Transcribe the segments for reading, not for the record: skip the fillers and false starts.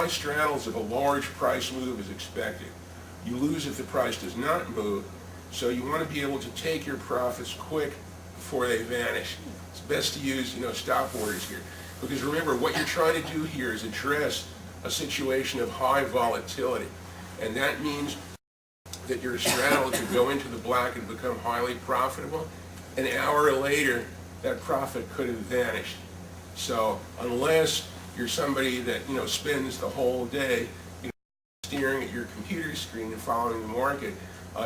buy straddles if a large price move is expected. You lose if the price does not move, so you want to be able to take your profits quick before they vanish. It's best to use, stop orders here. Because remember, what you're trying to do here is address a situation of high volatility. And that means that your straddle could go into the black and become highly profitable. An hour later, that profit could have vanished. So unless you're somebody that spends the whole day staring at your computer screen and following the market,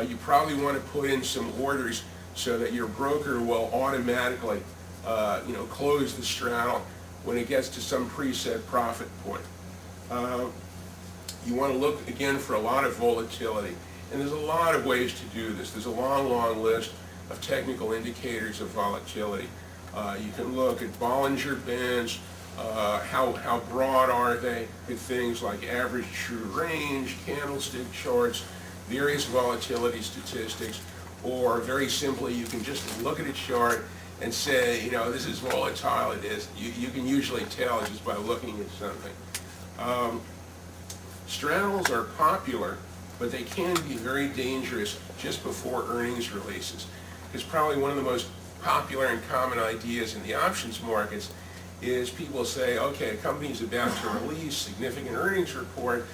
you probably want to put in some orders so that your broker will automatically close the straddle when it gets to some preset profit point. You want to look again for a lot of volatility, and there's a lot of ways to do this. There's a long list of technical indicators of volatility. You can look at Bollinger Bands, how broad are they, at things like average true range, candlestick charts, various volatility statistics, or very simply you can just look at a chart and say, this is volatile, it is. You can usually tell just by looking at something. Straddles are popular, but they can be very dangerous just before earnings releases. It's probably one of the most popular and common ideas in the options markets is people say, okay, a company's about to release significant earnings report,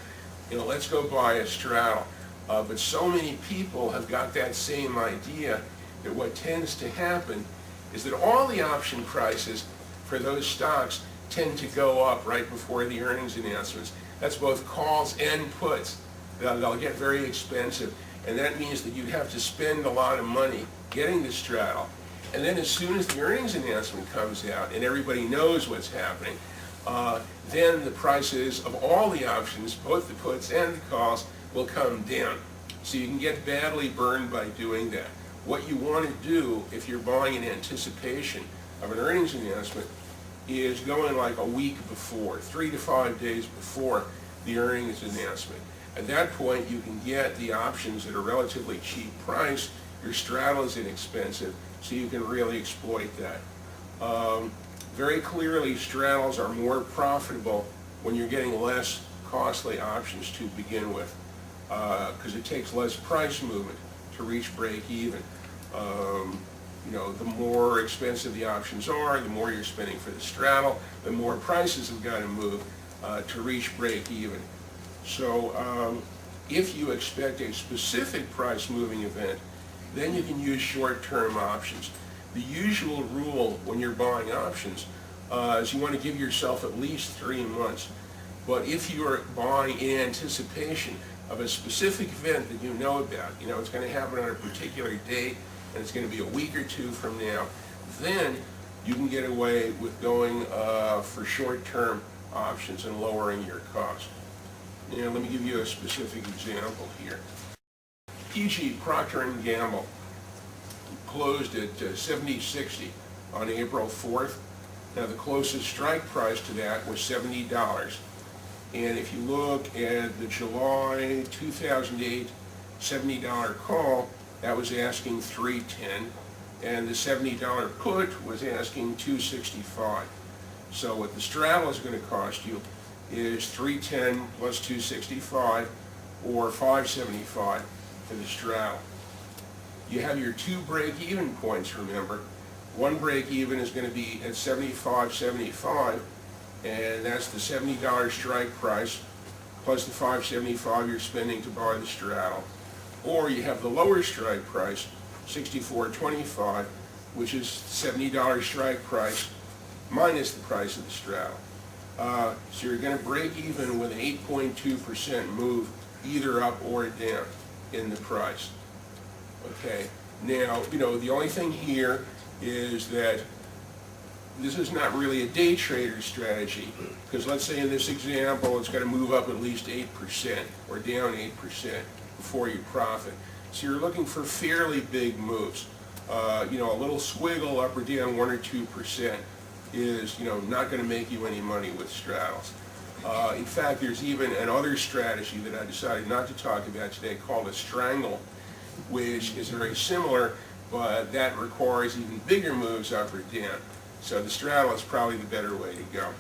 let's go buy a straddle. But so many people have got that same idea that what tends to happen is that all the option prices for those stocks tend to go up right before the earnings announcements. That's both calls and puts. They'll get very expensive, and that means that you have to spend a lot of money getting the straddle. And then as soon as the earnings announcement comes out and everybody knows what's happening, then the prices of all the options, both the puts and the calls, will come down. So you can get badly burned by doing that. What you want to do if you're buying in anticipation of an earnings announcement is go in like a week before, 3 to 5 days before the earnings announcement. At that point, you can get the options at a relatively cheap price. Your straddle is inexpensive, so you can really exploit that. Very clearly, straddles are more profitable when you're getting less costly options to begin with, because it takes less price movement to reach break even. The more expensive the options are, the more you're spending for the straddle, the more prices have got to move to reach break even. So if you expect a specific price moving event, then you can use short-term options. The usual rule when you're buying options is you want to give yourself at least 3 months. But if you're buying in anticipation of a specific event that you know about, it's going to happen on a particular date and it's going to be a week or 2 from now, then you can get away with going for short-term options and lowering your cost. Let me give you a specific example here. PG, Procter & Gamble, closed at 70.60 on April 4th. Now the closest strike price to that was $70. And if you look at the July 2008 $70 call, that was asking $310, and the $70 put was asking $265. So what the straddle is going to cost you is $310 plus $265, or $575 for the straddle. You have your 2 break-even points, remember. One break-even is going to be at $75.75, and that's the $70 strike price plus the $575 you're spending to buy the straddle. Or you have the lower strike price, $64.25, which is $70 strike price minus the price of the straddle. So you're going to break even with an 8.2% move either up or down in the price. Okay, now, the only thing here is that this is not really a day trader strategy, because let's say in this example it's going to move up at least 8% or down 8% before you profit. So you're looking for fairly big moves. A little swiggle up or down 1 or 2% is, not going to make you any money with straddles. In fact, there's even another strategy that I decided not to talk about today called a strangle, which is very similar, but that requires even bigger moves up or down. So the straddle is probably the better way to go.